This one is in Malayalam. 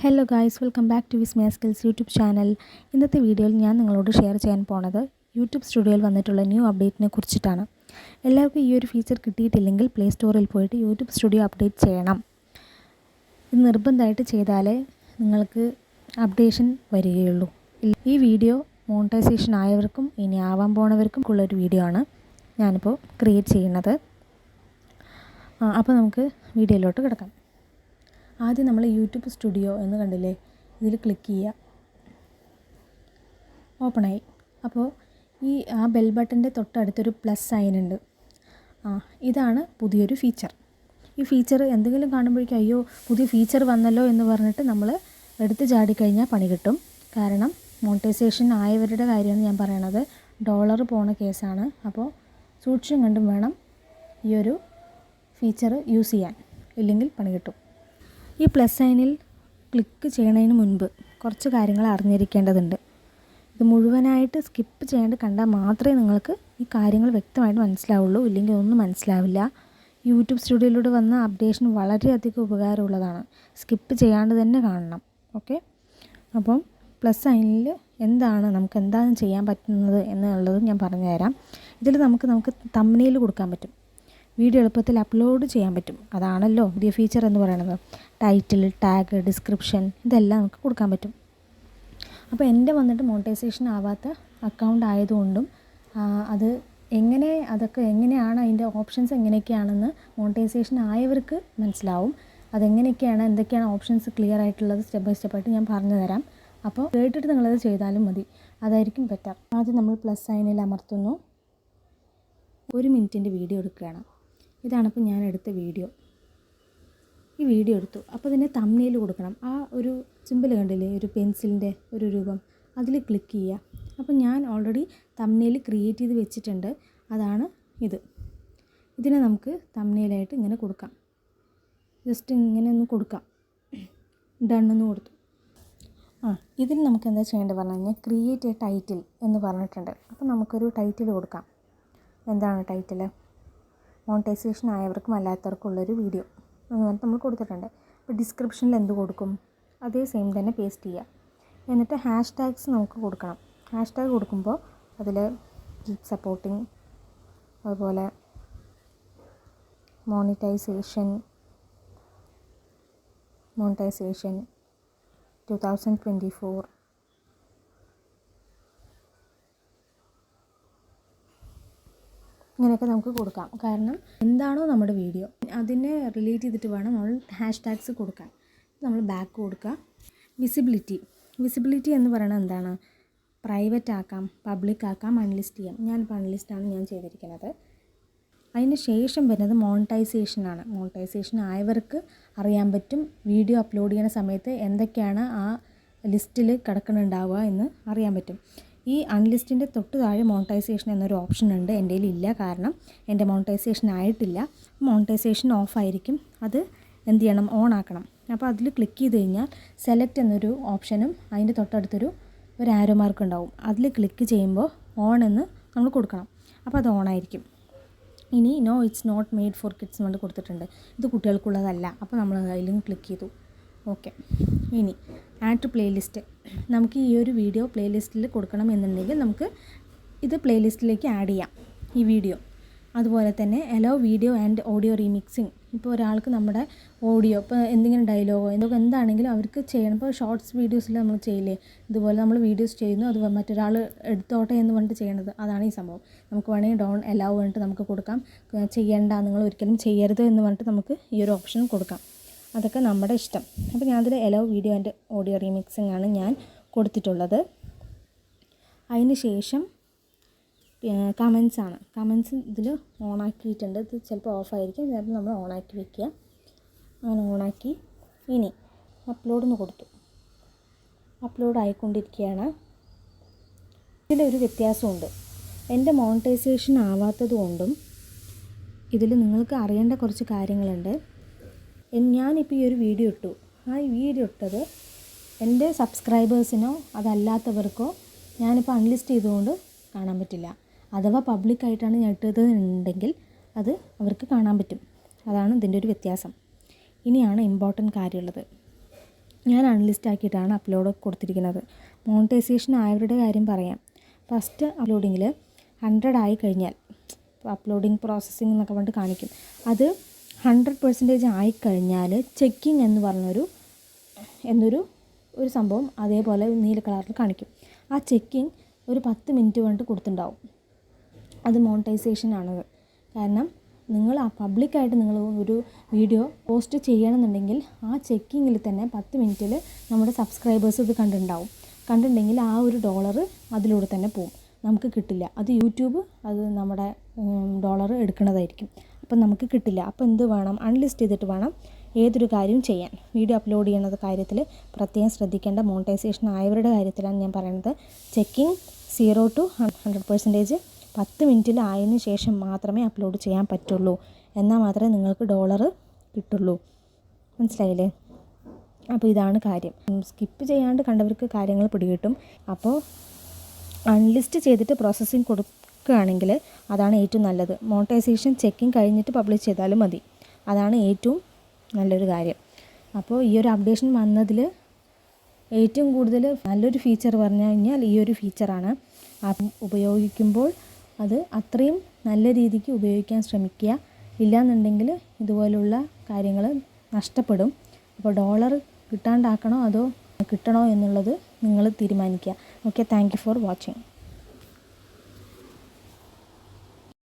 Hello guys, welcome back to Vismaya skills YouTube channel. ഇന്നത്തെ വീഡിയോയിൽ ഞാൻ നിങ്ങളോട് ഷെയർ ചെയ്യാൻ പോണത് യൂട്യൂബ് സ്റ്റുഡിയോയിൽ വന്നിട്ടുള്ള ന്യൂ അപ്ഡേറ്റിനെ കുറിച്ചിട്ടാണ്. എല്ലാവർക്കും ഈ ഒരു ഫീച്ചർ കിട്ടിയിട്ടില്ലെങ്കിൽ പ്ലേ സ്റ്റോറിൽ പോയിട്ട് യൂട്യൂബ് സ്റ്റുഡിയോ അപ്ഡേറ്റ് ചെയ്യണം. ഇത് നിർബന്ധമായിട്ട് ചെയ്താലേ നിങ്ങൾക്ക് അപ്ഡേഷൻ വരികയുള്ളൂ. ഈ വീഡിയോ മോണിറ്റൈസേഷൻ ആയവർക്കും ഇനി ആവാൻ പോണവർക്കും ഉള്ളൊരു വീഡിയോ ആണ് ഞാനിപ്പോൾ ക്രിയേറ്റ് ചെയ്യുന്നത്. അപ്പോൾ നമുക്ക് വീഡിയോയിലോട്ട് കിടക്കാം. ആദ്യം നമ്മൾ യൂട്യൂബ് സ്റ്റുഡിയോ എന്ന് കണ്ടില്ലേ, ഇതിൽ ക്ലിക്ക് ചെയ്യുക. ഓപ്പണായി. അപ്പോൾ ആ ബെൽ ബട്ടൻ്റെ തൊട്ടടുത്തൊരു പ്ലസ് സൈൻ ഉണ്ട്. ഇതാണ് പുതിയൊരു ഫീച്ചർ. ഈ ഫീച്ചർ എന്തെങ്കിലും കാണുമ്പോഴേക്കും അയ്യോ പുതിയ ഫീച്ചർ വന്നല്ലോ എന്ന് പറഞ്ഞിട്ട് നമ്മൾ എടുത്ത് ചാടിക്കഴിഞ്ഞാൽ പണി കിട്ടും. കാരണം മോണിറ്റൈസേഷൻ ആയവരുടെ കാര്യമാണ് ഞാൻ പറയണത്. ഡോളർ പോണ കേസാണ്. അപ്പോൾ സൂക്ഷിച്ചും കണ്ടും വേണം ഈ ഒരു ഫീച്ചർ യൂസ് ചെയ്യാൻ, ഇല്ലെങ്കിൽ പണി കിട്ടും. ഈ പ്ലസ് സൈനിൽ ക്ലിക്ക് ചെയ്യുന്നതിന് മുൻപ് കുറച്ച് കാര്യങ്ങൾ അറിഞ്ഞിരിക്കേണ്ടതുണ്ട്. ഇത് മുഴുവനായിട്ട് സ്കിപ്പ് ചെയ്യാണ്ട് കണ്ടാൽ മാത്രമേ നിങ്ങൾക്ക് ഈ കാര്യങ്ങൾ വ്യക്തമായിട്ട് മനസ്സിലാവുള്ളൂ, ഇല്ലെങ്കിൽ ഒന്നും മനസ്സിലാവില്ല. യൂട്യൂബ് സ്റ്റുഡിയോയിലൂടെ വന്ന അപ്ഡേഷൻ വളരെയധികം ഉപകാരമുള്ളതാണ്. സ്കിപ്പ് ചെയ്യാണ്ട് തന്നെ കാണണം. ഓക്കെ, അപ്പം പ്ലസ് സൈനിൽ നമുക്ക് എന്താണ് ചെയ്യാൻ പറ്റുന്നത് എന്നുള്ളത് ഞാൻ പറഞ്ഞു തരാം. ഇതിൽ നമുക്ക് തംബ്നെയിൽ കൊടുക്കാൻ പറ്റും. വീഡിയോ എളുപ്പത്തിൽ അപ്ലോഡ് ചെയ്യാൻ പറ്റും. അതാണല്ലോ പുതിയ ഫീച്ചർ എന്ന് പറയുന്നത്. ടൈറ്റിൽ, ടാഗ്, ഡിസ്ക്രിപ്ഷൻ ഇതെല്ലാം നമുക്ക് കൊടുക്കാൻ പറ്റും. അപ്പോൾ എൻ്റെ വന്നിട്ട് മോണിറ്റൈസേഷൻ ആവാത്ത അക്കൗണ്ട് ആയതുകൊണ്ടും അതൊക്കെ എങ്ങനെയാണ് അതിൻ്റെ ഓപ്ഷൻസ് എങ്ങനെയൊക്കെയാണെന്ന് മോണിറ്റൈസേഷൻ ആയവർക്ക് മനസ്സിലാവും. അതെങ്ങനെയൊക്കെയാണ്, എന്തൊക്കെയാണ് ഓപ്ഷൻസ് ക്ലിയർ ആയിട്ടുള്ളത് സ്റ്റെപ്പ് ബൈ സ്റ്റെപ്പായിട്ട് ഞാൻ പറഞ്ഞു തരാം. അപ്പോൾ കേട്ടിട്ട് നിങ്ങളത് ചെയ്താലും മതി, അതായിരിക്കും ബെറ്റർ. ആദ്യം നമ്മൾ പ്ലസ് സൈനിൽ അമർത്തുന്നു. 1 മിനിറ്റിൻ്റെ വീഡിയോ എടുക്കുകയാണ്. ഇതാണിപ്പോൾ ഞാൻ എടുത്ത വീഡിയോ. ഈ വീഡിയോ എടുത്തു. അപ്പോൾ ഇതിനെ തംബ്നെയിൽ കൊടുക്കണം. ആ ഒരു സിമ്പിൾ കണ്ടില്ലേ, ഒരു പെൻസിലിൻ്റെ ഒരു രൂപം, അതിൽ ക്ലിക്ക് ചെയ്യുക. അപ്പോൾ ഞാൻ ഓൾറെഡി തംബ്നെയിൽ ക്രിയേറ്റ് ചെയ്ത് വെച്ചിട്ടുണ്ട്. അതാണ് ഇത്. ഇതിനെ നമുക്ക് തംബ്നെയിലായിട്ട് ഇങ്ങനെ കൊടുക്കാം. ജസ്റ്റ് ഇങ്ങനെ ഒന്ന് കൊടുക്കാം. ഡണ്ണെന്ന് കൊടുത്തു. ഇതിൽ നമുക്ക് എന്താ ചെയ്യേണ്ടത് പറഞ്ഞു കഴിഞ്ഞാൽ ക്രിയേറ്റ് എ ടൈറ്റിൽ എന്ന് പറഞ്ഞിട്ടുണ്ട്. അപ്പോൾ നമുക്കൊരു ടൈറ്റിൽ കൊടുക്കാം. എന്താണ് ടൈറ്റിൽ? മോണിറ്റൈസേഷൻ ആയവർക്കും അല്ലാത്തവർക്കും ഉള്ളൊരു വീഡിയോ എന്ന് പറഞ്ഞിട്ട് നമ്മൾ കൊടുത്തിട്ടുണ്ട്. അപ്പോൾ ഡിസ്ക്രിപ്ഷനിൽ എന്ത് കൊടുക്കും? അതേ സെയിം തന്നെ പേസ്റ്റ് ചെയ്യുക. എന്നിട്ട് #ടാഗ്സ് നമുക്ക് കൊടുക്കണം. #ടാഗ് കൊടുക്കുമ്പോൾ അതിൽ കീപ് സപ്പോർട്ടിങ്, അതുപോലെ മോണിറ്റൈസേഷൻ 2024, ഇങ്ങനെയൊക്കെ നമുക്ക് കൊടുക്കാം. കാരണം എന്താണോ നമ്മുടെ വീഡിയോ അതിനെ റിലേറ്റ് ചെയ്തിട്ട് വേണം നമ്മൾ #ടാഗ്സ് കൊടുക്കാൻ. നമ്മൾ ബാക്ക് കൊടുക്കുക. വിസിബിലിറ്റി എന്ന് പറയുന്നത് എന്താണ്? പ്രൈവറ്റ് ആക്കാം, പബ്ലിക് ആക്കാം, അൺലിസ്റ്റ് ചെയ്യാം. ഞാനിപ്പോൾ അൺലിസ്റ്റാണ് ഞാൻ ചെയ്തിരിക്കുന്നത്. അതിന് ശേഷം വരുന്നത് മോണിറ്റൈസേഷനാണ്. മോണിറ്റൈസേഷൻ ആയവർക്ക് അറിയാൻ പറ്റും വീഡിയോ അപ്ലോഡ് ചെയ്യുന്ന സമയത്ത് എന്തൊക്കെയാണ് ആ ലിസ്റ്റിൽ കിടക്കുന്നുണ്ടാവുക എന്ന് അറിയാൻ പറ്റും. ഈ അൺലിസ്റ്റിൻ്റെ തൊട്ട് താഴെ മോണിറ്റൈസേഷൻ എന്നൊരു ഓപ്ഷൻ ഉണ്ട്. എൻ്റെ ഇല്ല, കാരണം എൻ്റെ മോണിറ്റൈസേഷൻ ആയിട്ടില്ല. മോണിറ്റൈസേഷൻ ഓഫ് ആയിരിക്കും. അത് എന്ത് ചെയ്യണം? ഓൺ ആക്കണം. അപ്പോൾ അതിൽ ക്ലിക്ക് ചെയ്ത് കഴിഞ്ഞാൽ സെലക്ട് എന്നൊരു ഓപ്ഷനും അതിൻ്റെ തൊട്ടടുത്തൊരു ആരോ മാർക്ക് ഉണ്ടാവും. അതിൽ ക്ലിക്ക് ചെയ്യുമ്പോൾ ഓൺ എന്ന് നമ്മൾ കൊടുക്കണം. അപ്പോൾ അത് ഓൺ ആയിരിക്കും. ഇനി no it's not made for kids എന്ന് കൊടുത്തിട്ടുണ്ട്. ഇത് കുട്ടികൾക്കുള്ളതല്ല. അപ്പോൾ നമ്മൾ അതിലും ക്ലിക്ക് ചെയ്തു. ഓക്കെ, ഇനി ആഡ് ടു പ്ലേലിസ്റ്റ്. നമുക്ക് ഈ ഒരു വീഡിയോ പ്ലേലിസ്റ്റിൽ കൊടുക്കണം എന്നുണ്ടെങ്കിൽ നമുക്ക് ഇത് പ്ലേലിസ്റ്റിലേക്ക് ആഡ് ചെയ്യാം ഈ വീഡിയോ. അതുപോലെ തന്നെ അലോ വീഡിയോ ആൻഡ് ഓഡിയോ റീമിക്സിങ്. ഇപ്പോൾ ഒരാൾക്ക് നമ്മുടെ ഓഡിയോ, ഇപ്പോൾ എന്തെങ്കിലും ഡയലോഗോ എന്താണെങ്കിലും അവർക്ക് ചെയ്യണം. ഇപ്പോൾ ഷോർട്സ് വീഡിയോസിൽ നമ്മൾ ചെയ്യില്ലേ, ഇതുപോലെ നമ്മൾ വീഡിയോസ് ചെയ്യുന്നു, അത് മറ്റൊരാൾ എടുത്തോട്ടെ എന്ന് പറഞ്ഞിട്ട് ചെയ്യണത്. അതാണ് ഈ സംഭവം. നമുക്ക് വേണമെങ്കിൽ ഡോൺ അലോ പറഞ്ഞിട്ട് നമുക്ക് കൊടുക്കാം. ചെയ്യേണ്ട, നിങ്ങൾ ഒരിക്കലും ചെയ്യരുത് എന്ന് പറഞ്ഞിട്ട് നമുക്ക് ഈ ഒരു ഓപ്ഷൻ കൊടുക്കാം. അതൊക്കെ നമ്മുടെ ഇഷ്ടം. അപ്പോൾ ഞാനതിൽ hello video and audio remixing ആണ് ഞാൻ കൊടുത്തിട്ടുള്ളത്. അതിന് ശേഷം കമൻസ് ആണ്. കമൻസ് ഇതിൽ ഓണാക്കിയിട്ടുണ്ട്. ഇത് ചിലപ്പോൾ ഓഫായിരിക്കും, ചിലപ്പോൾ നമ്മൾ ഓണാക്കി വെക്കുക. അങ്ങനെ ഓണാക്കി ഇനി അപ്ലോഡെന്ന് കൊടുത്തു. അപ്ലോഡ് ആയിക്കൊണ്ടിരിക്കുകയാണ്. ഇതിലൊരു വ്യത്യാസമുണ്ട്. എൻ്റെ മോണിറ്റൈസേഷൻ ആവാത്തത് കൊണ്ടും ഇതിൽ നിങ്ങൾക്ക് അറിയേണ്ട കുറച്ച് കാര്യങ്ങളുണ്ട്. ഞാനിപ്പോൾ ഈ ഒരു വീഡിയോ ഇട്ടു. ആ വീഡിയോ ഇട്ടത് എൻ്റെ സബ്സ്ക്രൈബേഴ്സിനോ അതല്ലാത്തവർക്കോ ഞാനിപ്പോൾ അൺലിസ്റ്റ് ചെയ്തുകൊണ്ട് കാണാൻ പറ്റില്ല. അഥവാ പബ്ലിക്കായിട്ടാണ് ഞാൻ ഇട്ടതെന്നുണ്ടെങ്കിൽ അത് അവർക്ക് കാണാൻ പറ്റും. അതാണ് ഇതിൻ്റെ ഒരു വ്യത്യാസം. ഇനിയാണ് ഇമ്പോർട്ടൻറ്റ് കാര്യമുള്ളത്. ഞാൻ അൺലിസ്റ്റ് ആക്കിയിട്ടാണ് അപ്ലോഡ് കൊടുത്തിരിക്കുന്നത്. മോണിറ്റൈസേഷൻ ആയവരുടെ കാര്യം പറയാം. ഫസ്റ്റ് അപ്ലോഡിങ്ങിൽ 100 ആയി കഴിഞ്ഞാൽ അപ്ലോഡിങ് പ്രോസസ്സിംഗ് എന്നൊക്കെ പറഞ്ഞിട്ട് കാണിക്കും. അത് 100% ആയിക്കഴിഞ്ഞാൽ ചെക്കിംഗ് എന്ന് പറഞ്ഞൊരു സംഭവം അതേപോലെ നീല കളറിൽ കാണിക്കും. ആ ചെക്കിംഗ് ഒരു 10 മിനിറ്റ് കൊണ്ട് കൊടുത്തിട്ടുണ്ടാവും. അത് മോണിറ്റൈസേഷൻ ആണത്. കാരണം നിങ്ങൾ ആ പബ്ലിക്കായിട്ട് നിങ്ങൾ ഒരു വീഡിയോ പോസ്റ്റ് ചെയ്യണമെന്നുണ്ടെങ്കിൽ ആ ചെക്കിങ്ങിൽ തന്നെ 10 മിനിറ്റിൽ നമ്മുടെ സബ്സ്ക്രൈബേഴ്സ് ഇത് കണ്ടിട്ടുണ്ടെങ്കിൽ ആ ഒരു ഡോളർ അതിലൂടെ തന്നെ പോകും, നമുക്ക് കിട്ടില്ല. അത് യൂട്യൂബ് അത് നമ്മുടെ ഡോളർ എടുക്കുന്നതായിരിക്കും. അപ്പം നമുക്ക് കിട്ടില്ല. അപ്പോൾ എന്ത് വേണം, അൺലിസ്റ്റ് ചെയ്തിട്ട് വേണം ഏതൊരു കാര്യവും ചെയ്യാൻ. വീഡിയോ അപ്ലോഡ് ചെയ്യുന്നത് കാര്യത്തിൽ പ്രത്യേകം ശ്രദ്ധിക്കേണ്ട മോണിറ്റൈസേഷൻ ആയവരുടെ കാര്യത്തിലാണ് ഞാൻ പറയുന്നത്. ചെക്കിങ് 0 to 100% 10 മിനിറ്റിൽ ആയതിനു ശേഷം മാത്രമേ അപ്ലോഡ് ചെയ്യാൻ പറ്റുള്ളൂ. എന്നാൽ മാത്രമേ നിങ്ങൾക്ക് ഡോളർ കിട്ടുള്ളൂ. മനസ്സിലായില്ലേ? അപ്പോൾ ഇതാണ് കാര്യം. സ്കിപ്പ് ചെയ്യാണ്ട് കണ്ടവർക്ക് കാര്യങ്ങൾ പിടികിട്ടും. അപ്പോൾ അൺലിസ്റ്റ് ചെയ്തിട്ട് പ്രോസസ്സിങ് കൊടുക്കുകയാണെങ്കിൽ അതാണ് ഏറ്റവും നല്ലത്. മോണിറ്റൈസേഷൻ ചെക്കിങ് കഴിഞ്ഞിട്ട് പബ്ലിഷ് ചെയ്താലും മതി. അതാണ് ഏറ്റവും നല്ലൊരു കാര്യം. അപ്പോൾ ഈ ഒരു അപ്ഡേഷൻ വന്നതിൽ ഏറ്റവും കൂടുതൽ നല്ലൊരു ഫീച്ചർ പറഞ്ഞു കഴിഞ്ഞാൽ ഈ ഒരു ഫീച്ചറാണ്. ഉപയോഗിക്കുമ്പോൾ അത് അത്രയും നല്ല രീതിക്ക് ഉപയോഗിക്കാൻ ശ്രമിക്കുക. ഇല്ലയെന്നുണ്ടെങ്കിൽ ഇതുപോലുള്ള കാര്യങ്ങൾ നഷ്ടപ്പെടും. അപ്പോൾ ഡോളർ കിട്ടാണ്ടാക്കണോ അതോ കിട്ടണോ എന്നുള്ളത് നിങ്ങൾ തീരുമാനിക്കുക. Okay, thank you for watching.